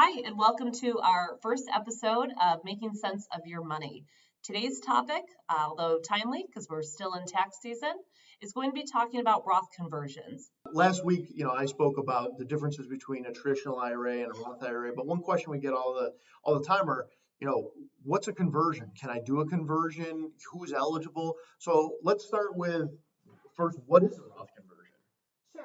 Hi, and welcome to our first episode of Making Sense of Your Money. Today's topic, although timely because we're still in tax season, is going to be talking about Roth conversions. Last week, I spoke about the differences between a traditional IRA and a Roth IRA, but one question we get all the time are, what's a conversion? Can I do a conversion? Who's eligible? So let's start with first, what is a Roth conversion?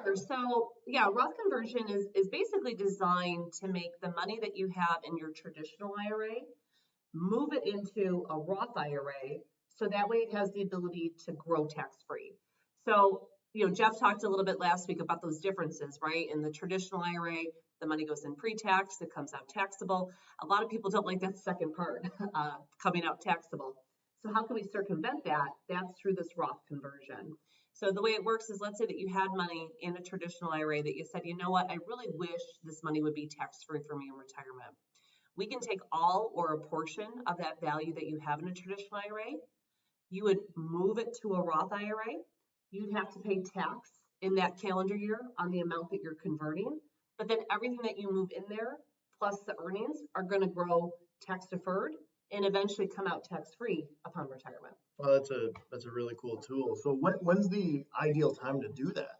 Sure. So Roth conversion is basically designed to make the money that you have in your traditional IRA, move it into a Roth IRA, so that way it has the ability to grow tax-free. So, Jeff talked a little bit last week about those differences, right? In the traditional IRA, the money goes in pre-tax, it comes out taxable. A lot of people don't like that second part, coming out taxable. So how can we circumvent that? That's through this Roth conversion. So the way it works is, let's say that you had money in a traditional IRA that you said, you know what, I really wish this money would be tax-free for me in retirement. We can take all or a portion of that value that you have in a traditional IRA. You would move it to a Roth IRA. You'd have to pay tax in that calendar year on the amount that you're converting. But then everything that you move in there, plus the earnings, are going to grow tax deferred and eventually come out tax-free upon retirement. Well, that's a really cool tool. So when's the ideal time to do that?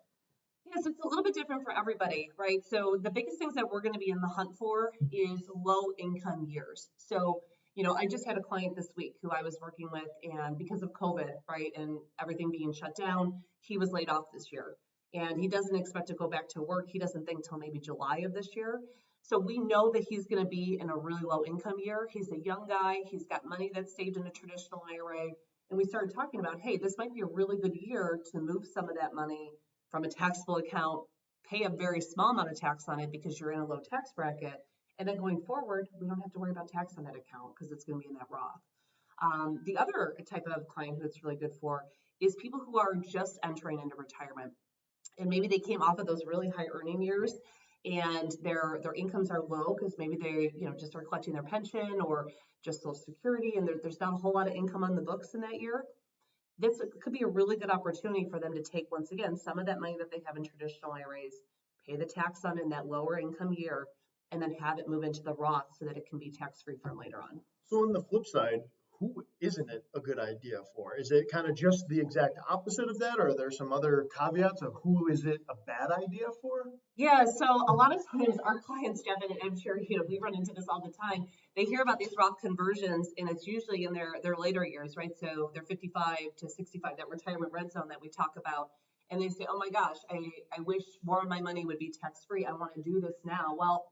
Yes, it's a little bit different for everybody, right? So the biggest things that we're going to be in the hunt for is low income years. So, I just had a client this week who I was working with, and because of COVID, right, and everything being shut down, he was laid off this year. And he doesn't expect to go back to work. He doesn't think till maybe July of this year. So we know that he's going to be in a really low income year. He's a young guy. He's got money that's saved in a traditional IRA. And we started talking about, hey, this might be a really good year to move some of that money from a taxable account, pay a very small amount of tax on it because you're in a low tax bracket. And then going forward, we don't have to worry about tax on that account because it's going to be in that Roth. The other type of client who it's really good for is people who are just entering into retirement. And maybe they came off of those really high earning years and their incomes are low because maybe they just are collecting their pension or just Social Security, and there's not a whole lot of income on the books in that year. This could be a really good opportunity for them to take, once again, some of that money that they have in traditional IRAs, pay the tax on in that lower income year, and then have it move into the Roth so that it can be tax-free from later on. So on the flip side, who isn't it a good idea for? Is it kind of just the exact opposite of that, or are there some other caveats of who is it a bad idea for? Yeah, so a lot of times our clients, Jeff, and I'm sure we run into this all the time, they hear about these Roth conversions, and it's usually in their later years, right? So they're 55 to 65, that retirement red zone that we talk about, and they say, oh my gosh, I wish more of my money would be tax-free. I want to do this now. Well,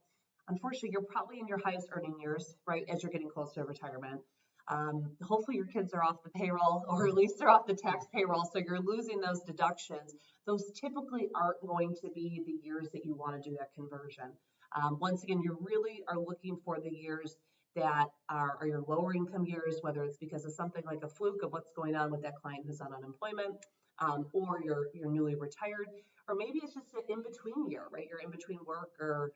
unfortunately, you're probably in your highest earning years, right, as you're getting close to retirement. Hopefully your kids are off the payroll, or at least they're off the tax payroll, so you're losing those deductions. Those typically aren't going to be the years that you want to do that conversion. Once again, you really are looking for the years that are your lower income years, whether it's because of something like a fluke of what's going on with that client who's on unemployment, or you're newly retired, or maybe it's just an in-between year, right? You're in between work, or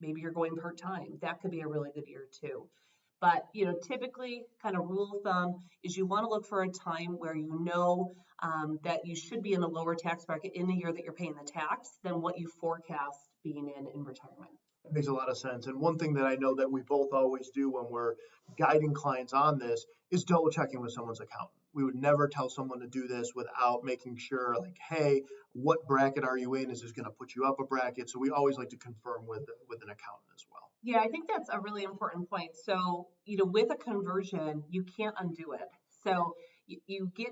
maybe you're going part-time. That could be a really good year too. But typically, kind of rule of thumb is you want to look for a time where that you should be in a lower tax bracket in the year that you're paying the tax than what you forecast being in retirement. That makes a lot of sense. And one thing that I know that we both always do when we're guiding clients on this is double checking with someone's accountant. We would never tell someone to do this without making sure, like, hey, what bracket are you in? Is this going to put you up a bracket? So we always like to confirm with an accountant as well. Yeah, I think that's a really important point. So, with a conversion, you can't undo it. So you pay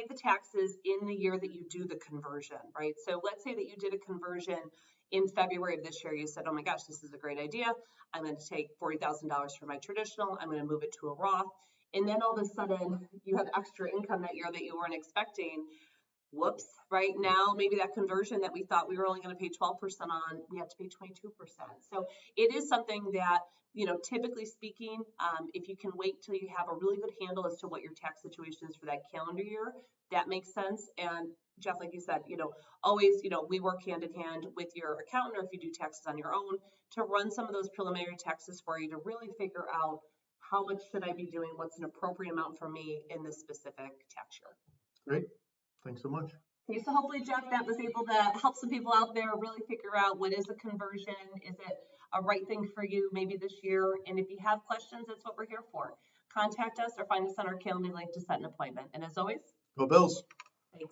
the taxes in the year that you do the conversion, right? So let's say that you did a conversion in February of this year. You said, oh my gosh, this is a great idea. I'm going to take $40,000 from my traditional. I'm going to move it to a Roth. And then all of a sudden you have extra income that year that you weren't expecting. Whoops, right now, maybe that conversion that we thought we were only going to pay 12% on, we have to pay 22%. So it is something that, typically speaking, if you can wait till you have a really good handle as to what your tax situation is for that calendar year, that makes sense. And Jeff, like you said, always, we work hand in hand with your accountant, or if you do taxes on your own, to run some of those preliminary taxes for you to really figure out how much should I be doing, what's an appropriate amount for me in this specific tax year. Great. Thanks so much. Okay, so hopefully, Jeff, that was able to help some people out there really figure out what is a conversion. Is it a right thing for you maybe this year. And if you have questions, that's what we're here for. Contact us or find us on our Calendly link to set an appointment. And as always, Go Bills. thanks.